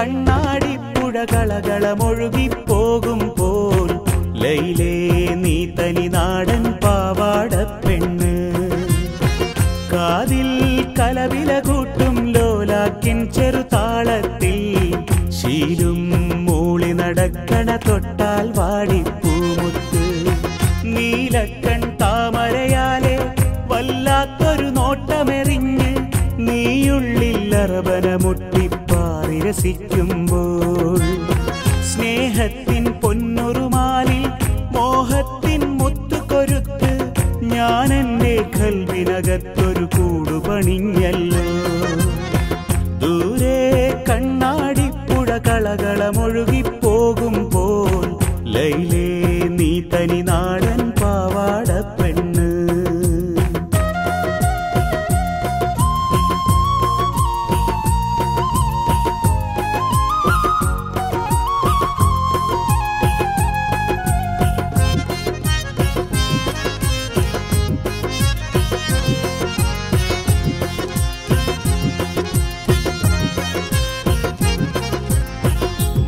കണ്ണാടിപ്പുഴ കളകളമൊഴുകിപ്പോകുമ്പോൾ ലൈലേ നീ തനി നാടൻ പാവാടപ്പെണ്ണ്. കാതിൽ കലവില കൂട്ടും ലോലാക്കിൻ ചെറുതാളത്തിൽ ശീലും മൂളി നടക്കണ തൊട്ടാൽ വാടിപ്പൂമുത്ത്. നീലക്കൺ താമരയാലെ വല്ലാത്തൊരു നോട്ടമെറിഞ്ഞ് നീയുള്ളിൽ അറബന മുട്ടിപ്പാറി രസിക്കുമ്പോൾ സ്നേഹത്തിൻ പൊന്നുറുമാലിൽ മോഹത്തിൻ മുത്തുകൊരുത്ത് ഞാൻ എൻ്റെ കൽവിനകത്തൊരു കൂടുപണിഞ്ഞല്ലോ. ദൂരെ കണ്ണാടിപ്പുഴ കളകളമൊഴുകിപ്പോകുമ്പോൾ ലൈലേ നീ തനി നാടൻ പാവാടപ്പെണ്ണ്.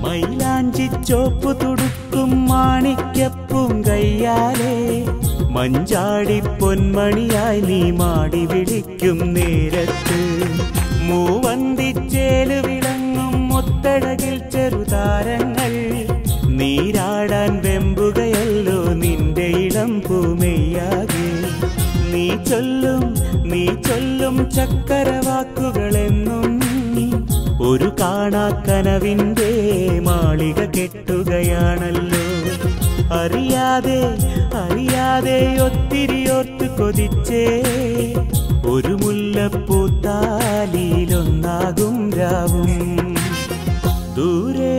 മൈലാഞ്ചിച്ചോപ്പു തുടുക്കും മാണിക്യപ്പും കയ്യാലേ മഞ്ചാടി പൊന്മണിയായി നീ മാടി വിളിക്കും നേരത്ത് മൂവന്തിച്ചേല് വിളങ്ങും മുത്തഴകിൽ ചെറുതാരങ്ങൾ നീരാടാൻ വെമ്പുകയല്ലോ നിന്റെ ഇളം പൂമെയ്യാകെ. നീ ചൊല്ലും ചക്കരവാക്കുകളെന്നും ഒരു കാണാക്കനവിൻ്റെ മാളിക കെട്ടുകയാണല്ലോ. അറിയാതെ ഒത്തിരി ഓർത്ത് കൊതിച്ചേ ഒരു മുല്ലപ്പൂത്താലിയിലൊന്നാകും രാവും. ദൂരെ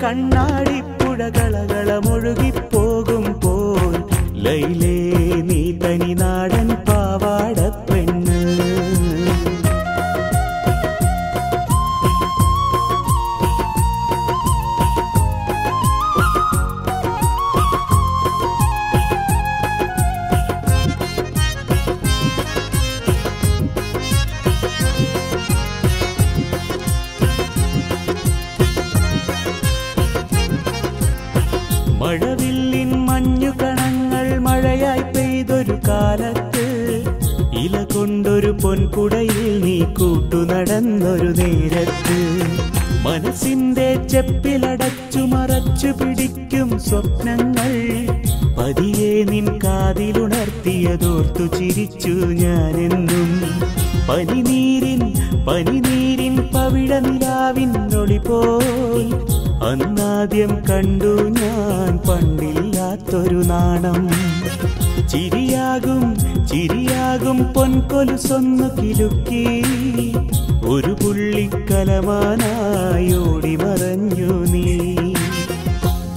കണ്ണാടിപ്പുഴ കളകളമൊഴുകിപ്പോകുമ്പോൾ ലൈലേ നീ തനി നാടൻ പാവാടപ്പെണ്ണ്. മഴവില്ലിൻ മഞ്ഞുകണങ്ങൾ മഴയായി പെയ്തൊരു കാലത്ത് ഇല കൊണ്ടൊരു പൊൻകുടയിൽ നീ കൂട്ടുനടന്നൊരു നേരത്ത് മനസ്സിന്റെ ചെപ്പിലടച്ചു മറച്ചു പിടിക്കും സ്വപ്നങ്ങൾ പതിയെ നിൻ കാതിലുണർത്തിയതോർത്തു ചിരിച്ചു ഞാനെന്നും. പനിനീരിൻ പവിഴ നിലാവിൻ ഒളി പോൽ അന്നാദ്യം കണ്ടു ഞാൻ പണ്ടില്ലാത്തൊരു നാണം. ചിരിയാകും പൊൻകൊലുസൊന്നു കിലുക്കി ഒരു പുള്ളിക്കലമാനായി ഓടി മറഞ്ഞു നീ.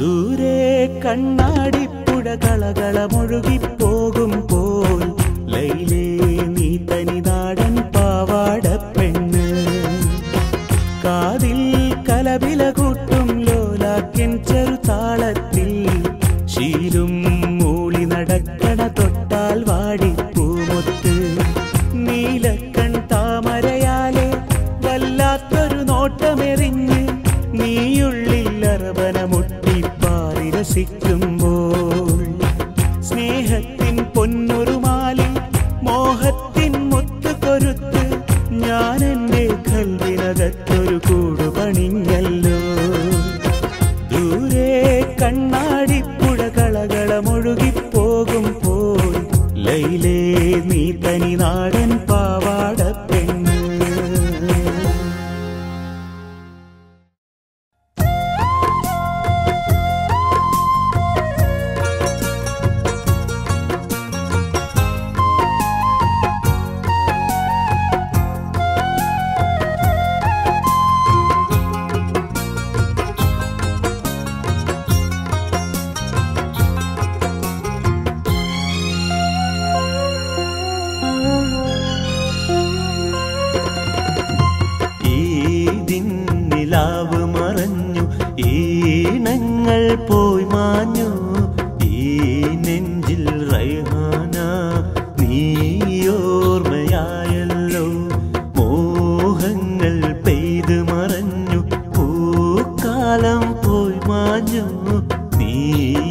ദൂരെ കണ്ണാടിപ്പുഴ കളകളമൊഴുകിപ്പോകുമ്പോൾ ലൈലേ നീ തനി നാടൻ പാവാടപ്പെണ്ണ്. കാതിൽ കലവില കൂട്ടും ലോലാക്കിൻ ചെറുതാളത്തിൽ ശീലും മൂളി നടക്കണ തൊട്ടാൽ വാടിപ്പൂമുത്ത്. നീലക്കൺ താമരയാലെ വല്ലാത്തൊരു നോട്ടമെറിഞ്ഞ് നീയുള്ളിൽ അറബന മുട്ടിപ്പാറി രസിക്കുമ്പോൾ സ്നേഹത്തിൻ പൊന്നുറുമാലിൽ മോഹത്തിൻ മുത്തുകൊരുത്ത് ഞാൻ എൻ്റെ കൽവിനകത്തൊരു കൂടുപണിഞ്ഞല്ലോ. ദൂരെ കണ്ണാടിപ്പുഴ കളകളമൊഴുകിപ്പോകുമ്പോൾ ലൈലേ നീ തനി നാടൻ പാവാടപ്പെണ്ണ്. നിലാവ് മറഞ്ഞു ഈണങ്ങൾ പോയി മാഞ്ഞു ഈ നെഞ്ചിൽ റൈഹാന നീയോർമ്മയായല്ലോ. മോഹങ്ങൾ പെയ്ത് മറഞ്ഞു മാഞ്ഞു നീയില്ലാതീരാവിൽ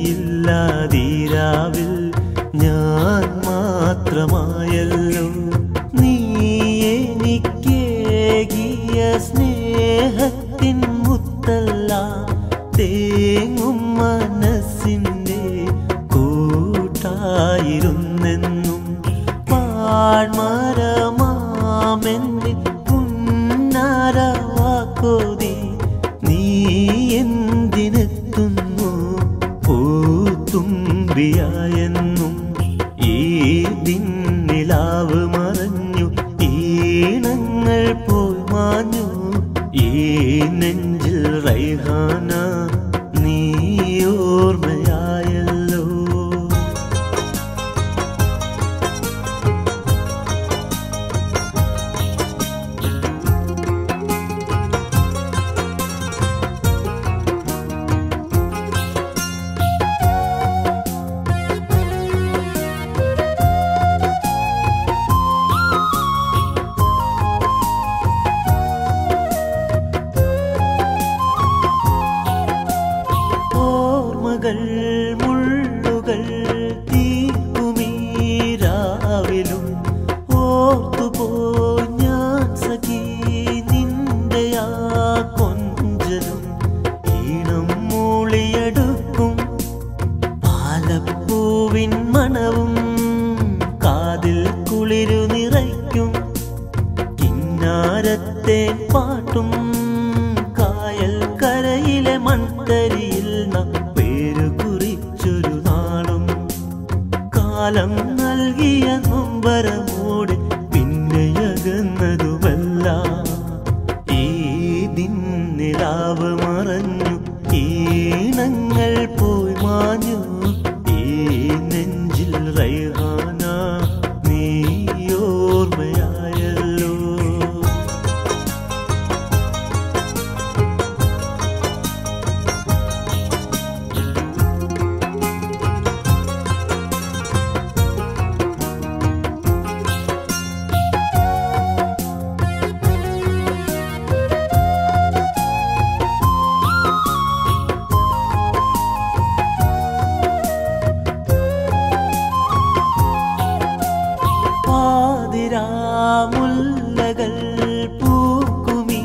ഞാൻ മാത്രമായല്ലോ. നീ എനിക്കേകിയ സ്നേഹത്തിൻ മുത്തല്ല തേങ്ങും മനസ്സിൻ്റെ കൂട്ടായിരുന്നെന്നും പാഴ്മരമാമെന്നിൽ പുന്നാരവാക്കോതി നീ എന്തിനെത്തുന്നു പൂത്തുമ്പിയായെന്നും. ഈ ദിന്നിലാവ് മറഞ്ഞു ഈണങ്ങൾ പോയി മാഞ്ഞു ഈ നെഞ്ചിൽ റൈഹാന നീ ഓർമ്മയായല്ലോ. മുള്ളുകൾ തീർക്കുമീരാവിലും ഓർത്തുപോയി ഞാൻ സഖി നിന്റെ ആ കൊഞ്ചലും. ഈണം മൂളിയെടുക്കും പാലപ്പൂവിൻ മണവും കാതിൽ കുളിരു നിറയ്ക്കും കിന്നാരത്തെ പാട്ടും കായൽ കരയിലെ മൺതരിയിൽ കുറിച്ചൊരു നാളും കാലം നൽകിയ നൊമ്പരമോടെ പിന്നെയകന്നതുമല്ല. ഈ ദിന്നിലാവ് മറഞ്ഞു ഈണങ്ങൾ പോയി മാഞ്ഞു ഈ നെഞ്ചിൽ റൈഹാന നീ ഓർമ്മയായല്ലോ. മുല്ലകൾ പൂക്കുമീ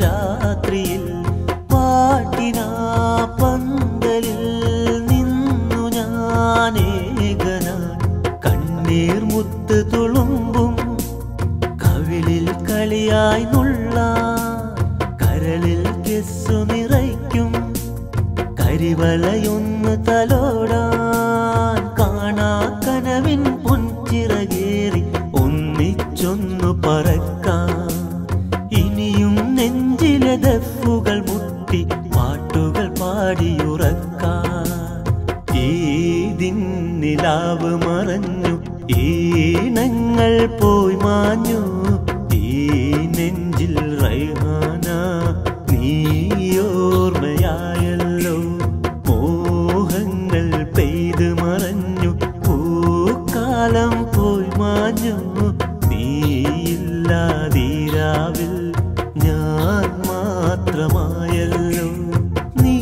രാത്രിയിൽ പാട്ടിനാ പന്തലിൽ നിന്നു ഞാനേകനാൻ കണ്ണീർ മുത്ത് തുളുമ്പും കവിളിൽ കളിയായി നുള്ള കരളിൽ കെസ്സു നിറയ്ക്കും കരിവളയൊന്ന് തലോടാൻ കാണാ കനവിൻ പൊൻചിറകേറി ഒന്നിച്ചൊന്നു പറക്കാം. ഇനിയും നെഞ്ചിലെ ദഫുകൾ മുട്ടി പാട്ടുകൾ പാടിയുറക്കാം. ഈ ദിന്നിലാവ് മറഞ്ഞു ഈണങ്ങൾ പോയി മാഞ്ഞു ഈ നെഞ്ചിൽ റൈഹാന നീ ഓർമ്മയായല്ലോ. മോഹങ്ങൾ പെയ്ത് മറഞ്ഞു പൂക്കാലം പോയി മാഞ്ഞു നീയില്ലാതീരാവിൽ ഞാൻ മാത്രമായല്ലോ. നീ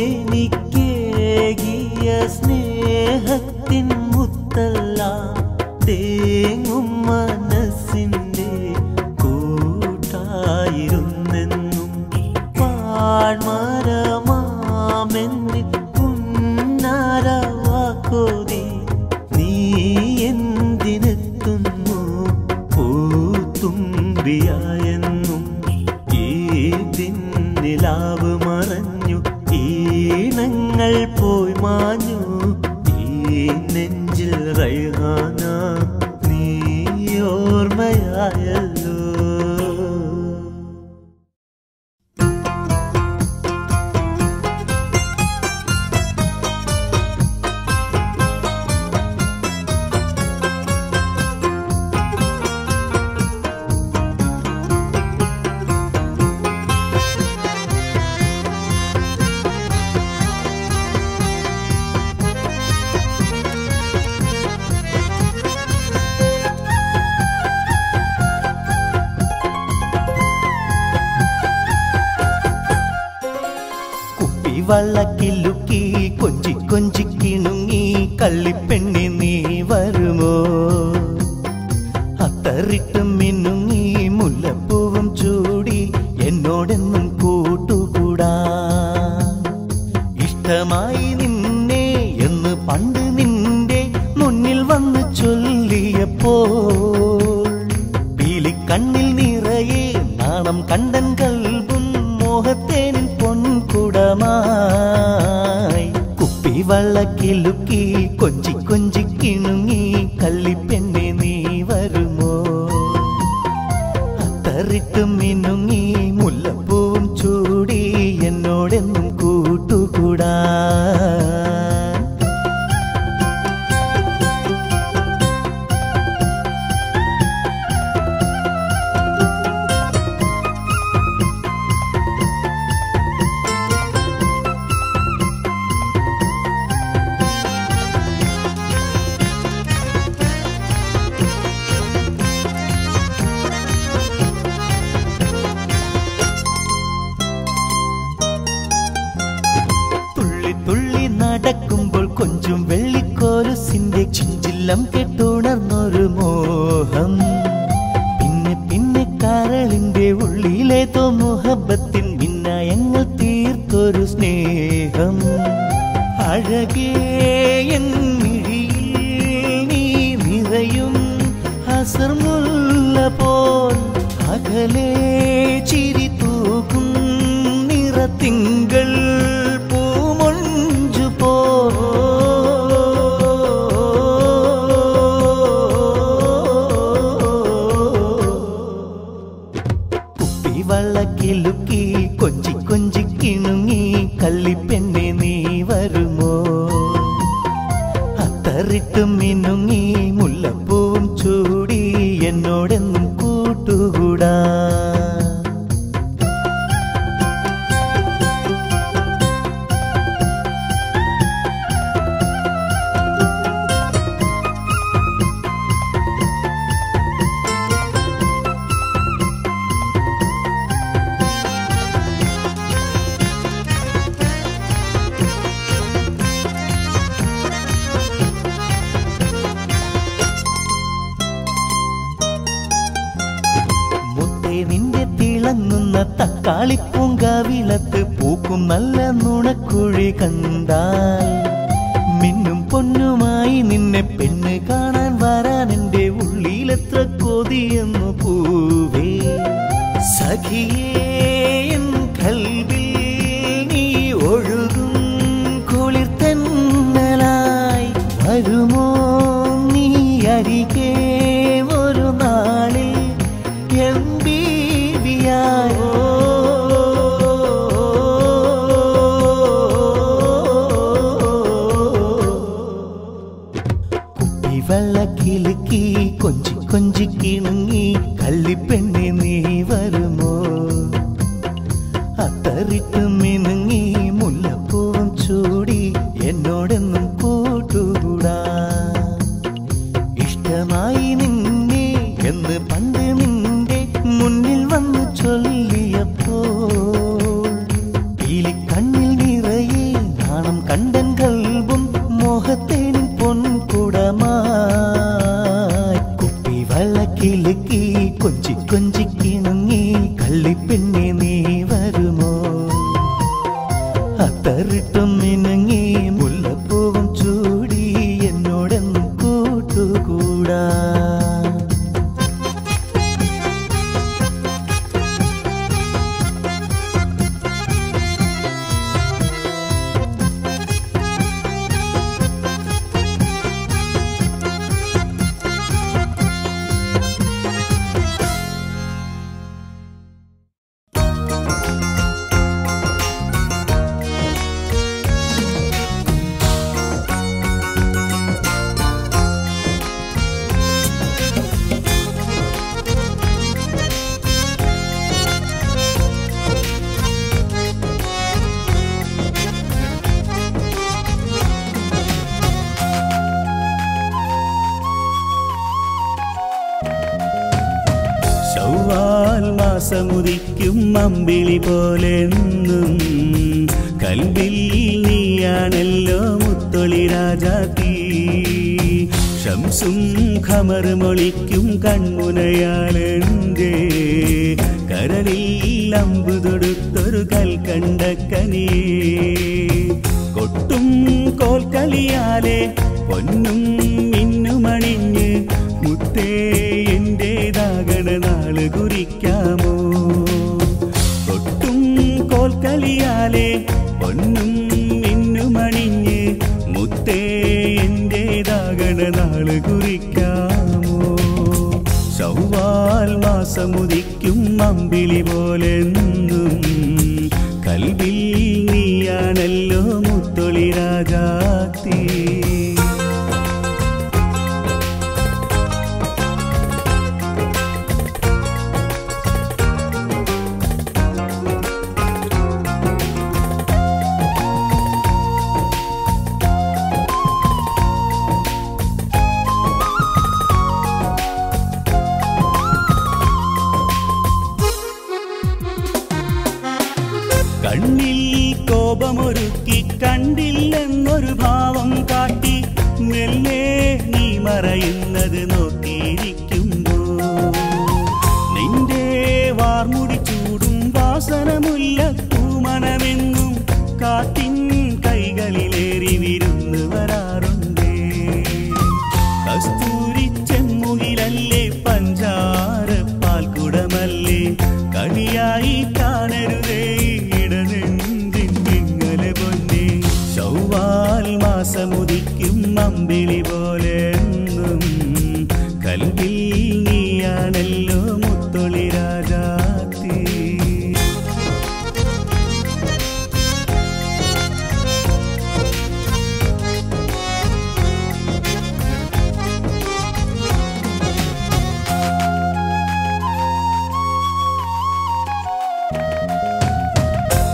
എനിക്കേകിയ സ്നേഹത്തിൻ മുത്തല്ല തേങ്ങും മനസ്സിൻ്റെ കൂട്ടായിരുന്നെന്നും പാഴ്മരമാമെന്നിൽ പുന്നാരവാക്കോതി നീ എന്തിനെത്തുന്നു പൂത്തുമ്പിയായെന്നും. ഈ ദിന്നിലാവ് മറഞ്ഞു ഈണങ്ങൾ പോയി മാഞ്ഞു ഈ നെഞ്ചിൽ റൈഹാന നീ ഓർമ്മയായല്ലോ. വള്ളക്കിലുക്കി കൊഞ്ചി കൊഞ്ചി കിണുങ്ങി കള്ളിപ്പെണ്ണി നീ വരുമോ അത്തറിട്ടും മിന്നുങ്ങി മുല്ലപ്പൂവും ചൂടി എന്നോടെന്നും കൂട്ടുകൂടാ ഇഷ്ടമായി നിന്നെ എന്ന് പണ്ട് നിന്റെ മുന്നിൽ വന്ന് ചൊല്ലിയപ്പോൾ പീലിക്കണ്ണിൽ നിറയെ നാണം കണ്ടൻ കൽബും മോഹത്തേനിൻ പൊൻകുടമായി കുപ്പിവള്ളക്കിലുക്കി കൊഞ്ചി കൊഞ്ചി കിണുങ്ങി കള്ളിപ്പെണ്ണെ നീ വരുമോ അത്തറിട്ടും മിനുങ്ങി മുല്ലപ്പൂവും ചൂടി എന്നോടെന്നും കൂട്ടുകൂടാ നടക്കുമ്പോൾ കൊഞ്ചും വെള്ളിക്കോലുസിന്റെ ചിഞ്ചില്ലം കെട്ടുണർന്നൊരു മോഹം പിന്നെ പിന്നെ കരളിന്റെ ഉള്ളിലേതോ മുഹബത്തിൻ മിന്നായങ്ങൾ തീർത്തൊരു സ്നേഹം അഴകേ എൻ മിഴിയിൽ നീ നിറയും ഹസർമുല്ല പോൽ അകലെ ചിരി തൂകും നിറത്തിങ്കൾ വള്ളക്കിലുക്കി കൊഞ്ചി കൊഞ്ചി കിണുങ്ങി കള്ളിപ്പെണ്ണെ നീ വരുമോ അത്തറിട്ടും മിനുങ്ങി മുല്ലപ്പൂവും ചൂടി എന്നോടെന്നും കൂട്ടുകൂടാ നിന്റെ തിളങ്ങുന്ന തക്കാളിപ്പൂങ്കാവിളത്ത് പൂക്കും നല്ല നുണക്കുഴി കണ്ടാൽ മിന്നും പൊന്നുമായി നിന്നെ പെണ്ണ് കാണാൻ വരാൻ എന്റെ ഉള്ളിലെത്ര കൊതിയെന്നു പൂവേ സഖിയേ എൻ കൽബിൽ നീ ഒഴുകും കുളിർ തെന്നലായി വരുമോ നീ അരികെ ഒരു നാളിൽ കുപ്പിവള്ളക്കിലുക്കി കൊഞ്ചി കൊഞ്ചി കിണുങ്ങി കള്ളിപ്പെണ്ണെ നീ വരുമോ അത്തറിട്ടും മിനുങ്ങി മുല്ലപ്പൂവും ചൂടി എന്നോടെന്നും കൂട്ടുകൂടാ ഇഷ്ടമായി നിന്നെ എന്ന് പണ്ട് നിന്റെ മുന്നിൽ വന്ന് ചൊല്ലിയപ്പോൾ പീലിക്കണ്ണിൽ നിറയെ നാണം കണ്ടൻ കൽബും മോഹത്തേനിൻ പൊൻകുടമായി കുപ്പിവള്ളക്കിലുക്കി കൊഞ്ചി കൊഞ്ചി കിണുങ്ങി കള്ളിപ്പെണ്ണെ നീ വരുമോ അത്തറിട്ടും മിനുങ്ങി മുല്ലപ്പൂവും ചൂടി എന്നോടെന്നും കൂട്ടുകൂടാ മാസമുദിക്കും അമ്പിളി പോലെന്നും കൽവിൽ നീയാണല്ലോ മുത്തൊളി രാജാത്തി ശംസും ഖമറുമൊളിക്കും കൺമുനയാലെന്റെ കരളിൽ അമ്പു തൊടുത്തൊരു കൽക്കണ്ടക്കനി കൊട്ടും കോൽക്കളിയാലെ പൊന്നും മിന്നുമണിഞ്ഞ് മുത്തേ എന്റേതാകണ നാള് കുറിക്കാമോ കൊട്ടും കോൽക്കളിയാലെ പൊന്നും മിന്നുമണിഞ്ഞ് മുത്തേ എന്റേതാകണ നാള് കുറിക്കാമോ ശൗവാൽ മാസമുദിക്കും അമ്പിളി പോലെന്നും കൽവിൽ നീയാണല്ലോ മുത്തൊളി രാജാത്തി കണ്ണിൽ കോപമൊരുക്കി കണ്ടില്ലെന്നൊരു ഭാവം കാട്ടി മെല്ലെ നീ മറയുന്നത് നോക്കിയിരിക്കുമ്പോ നിന്റെ വാർമുടി ചൂടും വാസനമുല്ല പൂമണമെന്നും കാറ്റിൻ കൈകളിലേറി വിരുന്ന് വരാറുണ്ട് കസ്തൂരി ചെമ്മുകിലല്ലേ പഞ്ചാര പാൽക്കുടമല്ലേ കളിയായി കാണരുതേ ശൗവാൽ മാസമുദിക്കും അമ്പിളി പോലെന്നും കൽവിൽ നീയാണല്ലോ മുത്തൊളി രാജാത്തി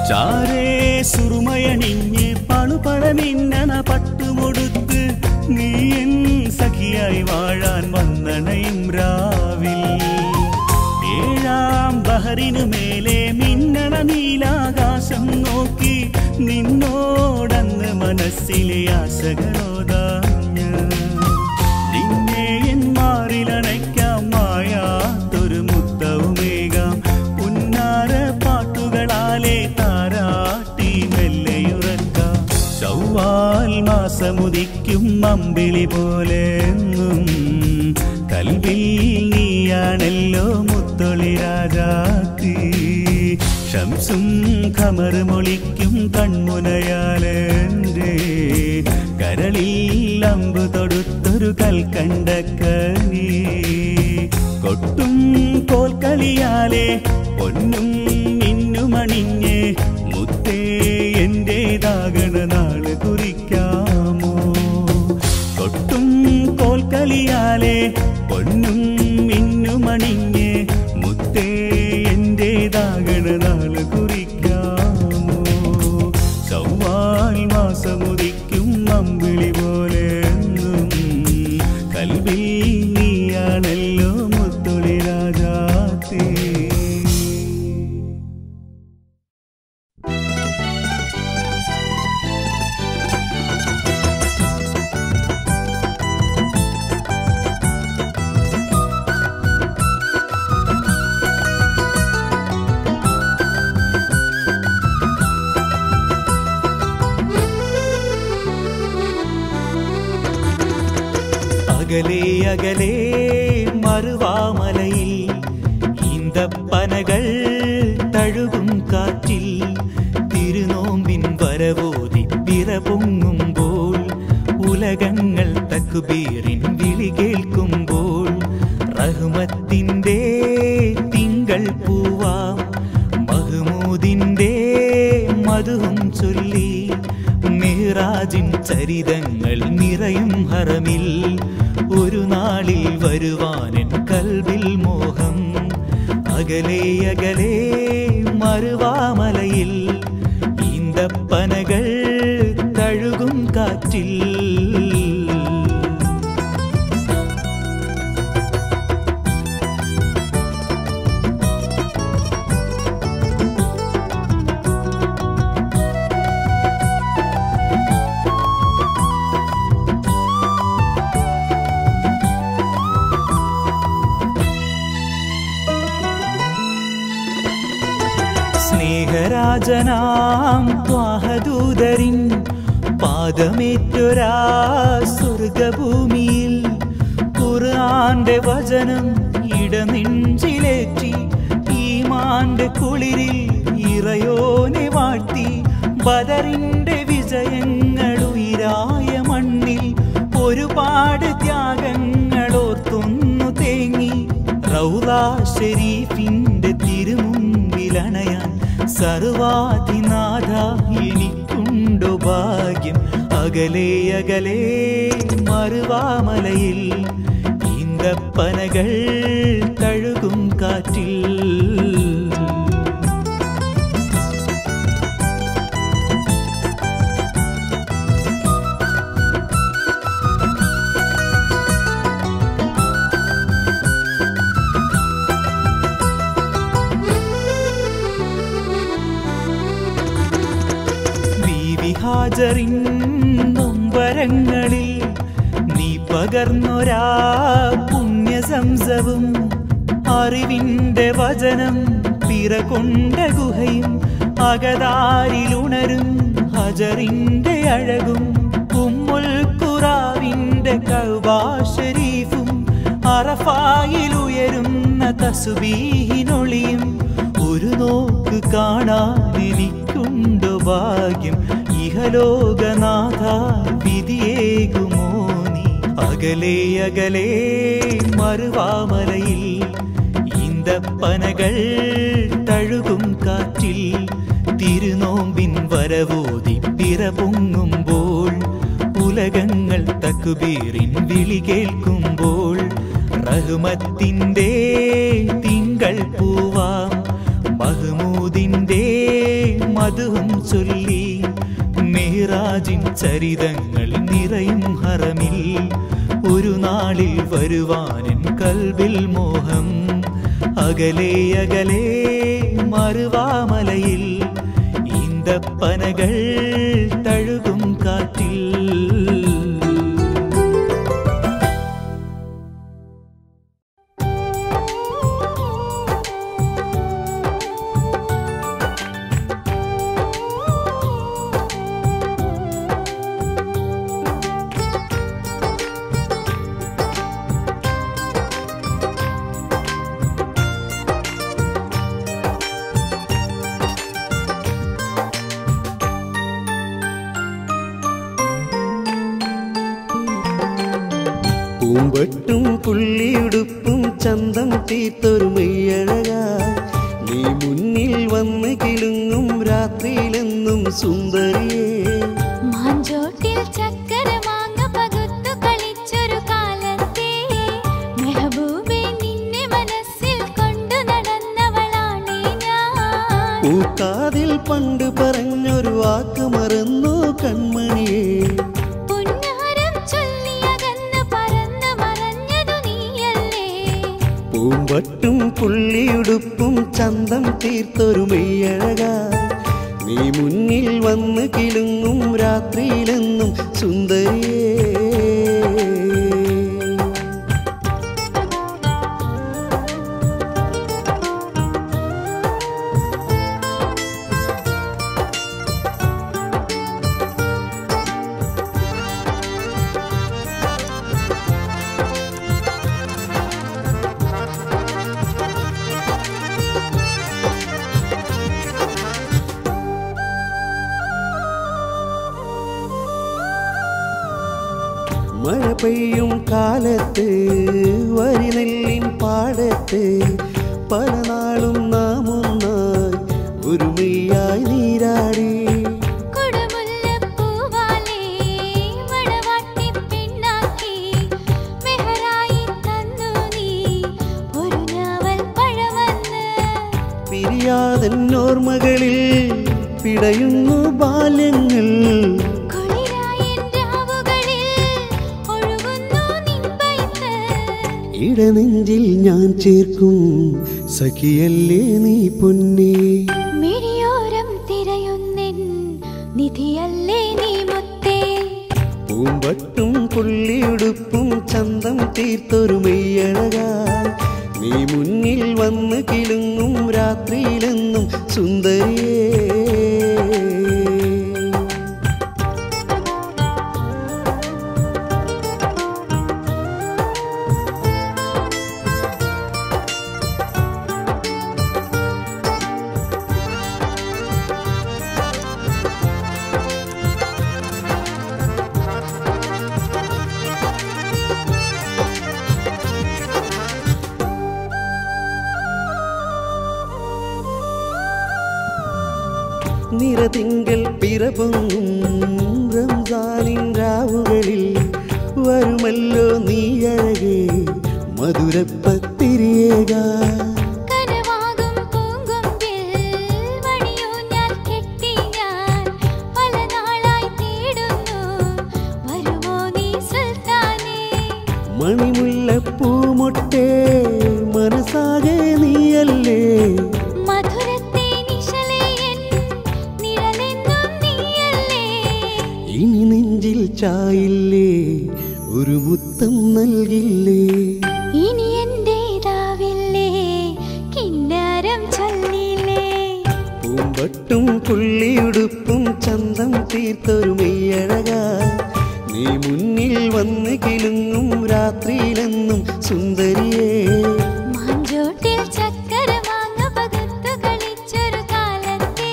ചാരേ സുറുമയണിഞ്ഞ് പളുപഴമിന്നണ പട്ടുമൊടുത്ത് നീയൻ സഖിയായി വാഴാൻ വന്നണയും രാവിൽ ഏഴാം ബഹറിനു മേലെ മിന്നണ നീലാകാശം നോക്കി നിന്നോടന്ന് മനസ്സിലെ ആശകളോതാഞ്ഞ നിന്നെ എൻ മാറിലണയ്ക്കാം മായാത്തൊരു മുത്തവുമേകാം പുന്നാര പാട്ടുകളാലെ താരാട്ടി മെല്ലയുറക്കാം ശൗവാൽ മാസമുദിക്കും അമ്പിളി പോലെന്നും കൽവിൽ നീയാണല്ലോ മുത്തൊളി രാജാത്തി ശംസും ഖമറുമൊളിക്കും കൺമുനയാലെന്റെ കരളിൽ അമ്പു തൊടുത്തൊരു കൽക്കണ്ടക്കനി കൊട്ടും കോൽക്കളിയാലെ പൊന്നും മിന്നുമണിഞ്ഞ് മുത്തേ എന്റേതാകണ നാള് കുറിക്കാമോ കൊട്ടും കോൽക്കളിയാലെ പൊന്നും മിന്നുമണിഞ്ഞ് മുത്തേ എന്റേതാകണ നാള് കുറിക്കാമോ ശൗവാൽ മാസമുദിക്കും അമ്പിളി പോലെന്നും കൽവിൽ നീയാണല്ലോ മുത്തൊളി രാജാത്തി അകലെ അകലെ മറുവാമലയിൽ ഈന്തപ്പനകൾ തഴുകും കാറ്റിൽ തിരുനോമ്പിൻ വരവോതി പിറ പൊങ്ങുമ്പോൾ ഉലകങ്ങൾ തക്ബീറിൻ വിളി കേൾക്കുമ്പോൾ റഹ്മത്തിന്റെ തിങ്കൾ പൂവാം മഹ്മൂദിന്റെ മധുവും ചൊല്ലി മിഹ്റാജിൻ ചരിതങ്ങൾ നിറയും ഹറമിൽ ഒരു നാളിൽ വരുവാനെൻ കൽബിൽ മോഹം അകലെ അകലെ മറുവാമലയിൽ ഈന്തപ്പനകൾ തഴുകും കാറ്റിൽ അനുജനാം ത്വാഹദൂതരിൻ പാദമേറ്റൊരാ സ്വർഗഭൂമിയിൽ ഖുർആന്റെ വചനം ഇടനെഞ്ചിലേറ്റി ഈമാന്റെ കുളിരിൽ ഇറയോനെ വാഴ്ത്തി ബദറിന്റെ വിജയങ്ങളുയിരായ മണ്ണിൽ ഒരുപാട് ത്യാഗങ്ങളോർത്തൊന്നു തേങ്ങി റൗള ഷരീഫിന്റെ തിരുമുമ്പിലണയാൻ സർവാധിനാഥ എനിക്കുണ്ടോ ഭാഗ്യം. അകലെ അകലെ മറുവാമലയിൽ ഈന്തപ്പനകൾ തഴുകും കാറ്റിൽ ഹാജറിൻ നൊമ്പരങ്ങളിൽ നീ പകർന്നൊരാ പുണ്യസംസവും അറിവിന്റെ വചനം പിറകൊണ്ട ഗുഹയും അകതാരിലുണരും ഹജറിന്റെ അഴകും ഉമ്മുൽ ഖുറാവിന്റെ കഅബ ശരീഫും അറഫായിലുയരുന്ന തസ്ബീഹിനൊളിയും ഒരു നോക്ക് കാണാൻ എനിക്കുണ്ടോ ഭാഗ്യം. ഇഹലോകനാഥ വിധിയേകുമോ നീ. അകലെ അകലെ മറുവാമലയിൽ ഈന്തപ്പനകൾ തഴുകും കാറ്റിൽ തിരുനോമ്പിൻ വരവോതി പിറ പൊങ്ങുമ്പോൾ ഉലകങ്ങൾ തക്ബീറിൻ വിളി കേൾക്കുമ്പോൾ റഹ്മത്തിന്റെ തിങ്കൾ പൂവാം മഹ്മൂദിന്റെ മധുവും ചൊല്ലി മിഹ്റാജിൻ ചരിതങ്ങൾ നിറയും ഹറമിൽ ഒരു നാളിൽ വരുവാനിൻ കൽബിൽ മോഹം. അകലെ അകലെ മറുവാമലയിൽ ഈന്തപ്പനകൾ തഴുകും കാറ്റിൽ പൂമ്പട്ടും പുള്ളിയുടുപ്പും ചന്തം തീർത്തൊരു മെയ്യഴകായി നീ മുന്നിൽ വന്ന് കിളുങ്ങും രാത്രിയിലെന്നും സുന്ദരിയേ. മാഞ്ചോട്ടിൽ ചക്കര മാങ്ങ പകുത്തു കളിച്ചൊരു കാലത്തെ മെഹബൂബേ നിന്നെ മനസ്സിൽ കൊണ്ടു നടന്നവളാണ് ഞാൻ. പൂക്കാതിൽ പണ്ട് പറഞ്ഞൊരു വാക്ക് മറന്നു കൺമണിയേ. പൂമ്പട്ടും പുള്ളിയുടുപ്പും ചന്തം തീർത്തൊരു മെയ്യഴകായി നീ മുന്നിൽ വന്ന് കിളുങ്ങും രാത്രിയിലെന്നും സുന്ദരിയേ. മഴ പെയ്യും കാലത്ത് വരിനെല്ലിൻ പാടത്ത് പല നാളും നാം ഒന്നായി ഒരുമയായി നീരാടി. പിരിയാതെന്നോർമകളിൽ പിടയുന്നു ബാല്യങ്ങൾ. ഇടനെഞ്ചിൽ ഞാൻ ചേർക്കും സഖിയല്ലേ നീ പൊന്നേ. മിഴിയോരം തിരയുന്നെൻ നിധിയല്ലേ നീ മുത്തേ. പൂമ്പട്ടും പുള്ളിയുടുപ്പും ചന്തം തീർത്തൊരു മെയ്യഴകായി നീ മുന്നിൽ വന്ന് കിലുങ്ങും രാത്രിയിലെന്നും സുന്ദരിയേ. നിറതിങ്കൾ പിറപൊങ്ങും റംസാനിൻ രാവുകളിൽ വരുമല്ലോ നീ അഴകേ മധുരപ്പത്തിരിയേകാ. കനവാകും പൂങ്കൊമ്പിൽ മണിയൂഞ്ഞാൽ കെട്ടി ഞാൻ പല നാളായി തേടുന്നു, വരുമോ നീ സുൽത്താനേ? മണിമുല്ലപ്പൂമൊട്ടേ മനസ്സാകെ നീയല്ലേ, മധുരത്തെ നിശലേ എൻ നിഴലെന്നും നീയല്ലേ. ഇനി നെഞ്ചിൽ ചായില്ലേ, ഒരു മുത്തം നൽകില്ലേ? ഇനി എന്റേതാവില്ലേ, കിന്നാരം ചൊല്ലില്ലേ? പൂമ്പട്ടും പുള്ളിയുടുപ്പും ചന്തം തീർത്തൊരു മെയ്യഴക, നീ മുന്നിൽ വന്ന് കിലുങ്ങും രാത്രിയിലെന്നും സുന്ദരിയേ. മാഞ്ചോട്ടിൽ ചക്കര മാങ്ങ പകുത്തു കളിച്ചൊരു കാലത്തെ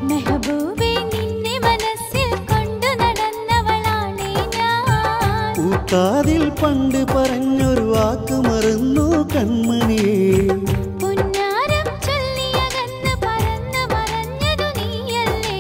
മെഹബൂബേ, നിന്നെ മനസ്സിൽ കൊണ്ടു നടന്നവളാണേ ഞാൻ. പൂക്കാതിൽ പണ്ട് പറഞ്ഞൊരു വാക്ക് മറന്നു കൺമണിയേ. പുന്നാരം ചൊല്ലിയകന്ന് പറന്ന് മറഞ്ഞതു നീയല്ലേ.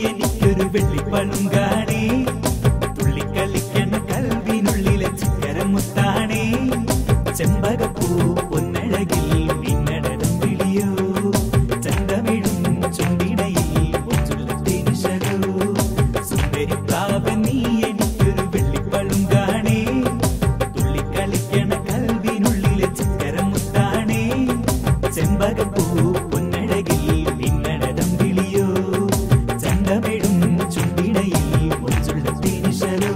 എനിക്കൊരു വെള്ളിപ്പളുങ്കാണേ തുള്ളിക്കളിക്കണ കൽവിനുള്ളിലെ ചക്കരമുത്താണേ ചെമ്പകപ്പൂ പൊന്നഴകിൽ നിന്നടരം വിളിയോ ചന്തമിഴും ചുണ്ടിടയിൽ ഒച്ചുള്ള തേനിശലോ സുന്ദരി പ്രാവൻ നീ എനിക്കൊരു വെള്ളിപ്പളുങ്കാണേ തുള്ളിക്കളിക്കണ കൽവിനുള്ളിലെ ചക്കരമുത്താണേ ചെമ്പകപ്പൂ പൊന്നഴകിൽ നിന്നടരം വിളിയോ ചന്തമിഴും ചുണ്ടിടയിൽ ഒച്ചുള്ള തേനിശലോ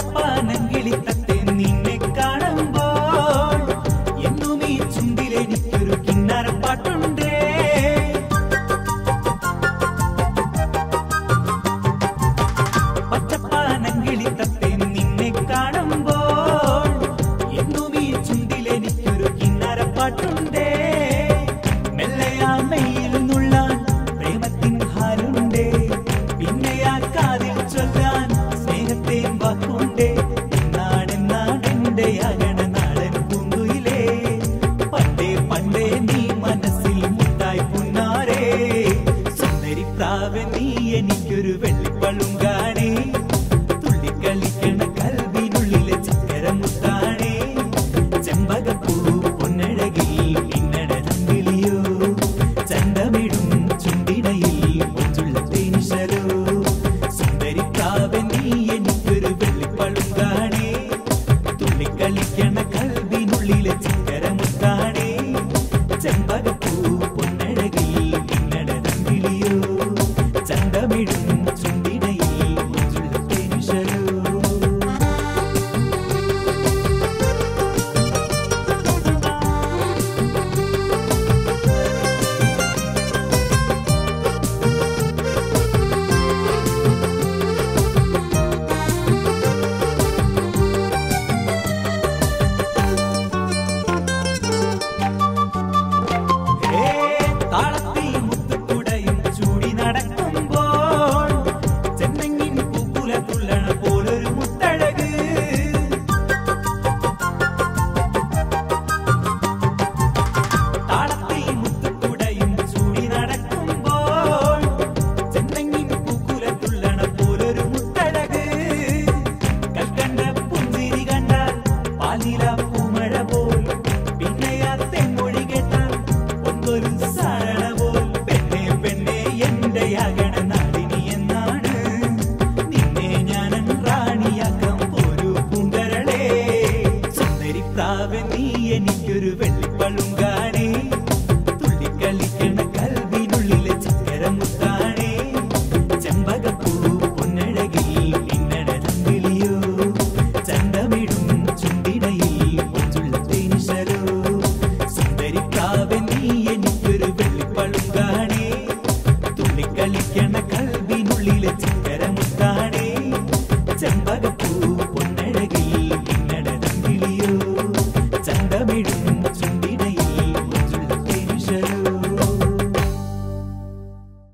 പച്ചപ്പാനങ്കിളിത്തത്തെ നിന്നെ കാണുമ്പോൾ എന്നും ഈ ചുണ്ടിലെനിക്കൊരു കിന്നരപ്പാട്ടുണ്ടേ പച്ചപ്പാനങ്കിളിത്തത്തെ നിന്നെ കാണുമ്പോൾ എന്നും ഈ ചുണ്ടിലെനിക്കൊരു കിന്നരപ്പാട്ടുണ്ടേ മെല്ലയാമയിൽ നുള്ളാൻ പ്രേമത്തിൻ ഹാലുണ്ടേ പിന്നെയാ കാതിൽ ചൊല്ലാൻ സ്നേഹത്തെ വാക്കുണ്ടേ നാടെന്നാടെന്റെ അകണ നാടൻ പൂങ്കുയിലേ പണ്ടേ പണ്ടേ നീ മനസ്സിൽ മുട്ടായി പുന്നാരേ സുന്ദരി പ്രാവൻ നീ എനിക്കൊരു വെള്ളിപ്പളുങ്കാണേ തുള്ളിക്കളിക്കണ കൽവിനുള്ളിലെ ചക്കരമുത്താണേ ചെമ്പകപ്പൂ പൊന്നഴകിൽ നിന്നടരം വിളിയോ ചന്തമിടും ചുണ്ടിടയിൽ ഒച്ചുള്ള തേനിശലോ സുന്ദരി പ്രാവൻ നീ എനിക്കൊരു വെള്ളിപ്പളുങ്കാണേ തുള്ളിക്കളിക്കണ കൽവിനുള്ളിലെ ചക്കരമുത്താണേ ചെമ്പകപ്പൂ പൊന്നഴകിൽ നിന്നടരം വിളിയോ ചന്തമിടും ചുണ്ടിടയിൽ ഒച്ചുള്ള തേനിശലോ താളത്തിൽ മുത്തുക്കുടയും ചൂടി നടക്കുമ്പോൾ ചെന്നെങ്ങിൻ പൂക്കുല തുള്ളണ പോലൊരു മുത്തഴക് താളത്തിൽ മുത്തുക്കുടയും ചൂടി നടക്കുമ്പോൾ ചെന്നെങ്ങിൻ പൂക്കുല തുള്ളണ പോലൊരു മുത്തഴക് കൽക്കണ്ട പുഞ്ചിരി കണ്ടാൽ പാലില പൂമഴ പോൽ പിന്നെയാ തെങ്ങൊഴി കേട്ടാൽ ഒന്നൊരു സാരണ പോൽ പെണ്ണെ പെണ്ണെ എന്റെ അകണ നാടിനി എന്നാണ് നിന്നെ ഞാനൻ റാണിയാക്കാം ഒരു പൂങ്കരളേ സുന്ദരി പ്രാവൻ നീ എനിക്കൊരു വെള്ളിപ്പളുങ്കാണേ തുള്ളിക്കളിക്കണ കൽവിനുള്ളിലെ ചക്കരമുത്താണേ ചെമ്പകപ്പൂ പൊന്നഴകിൽ നിന്നടരം വിളിയോ ചന്തമിടും ചുണ്ടിടയിൽ ഒച്ചുള്ള തേനിശലോ സുന്ദരി പ്രാവൻ നീ എനിക്കൊരു വെള്ളിപ്പളുങ്കാണേ തുള്ളിക്കളിക്കണ കൽവിനുള്ളിലെ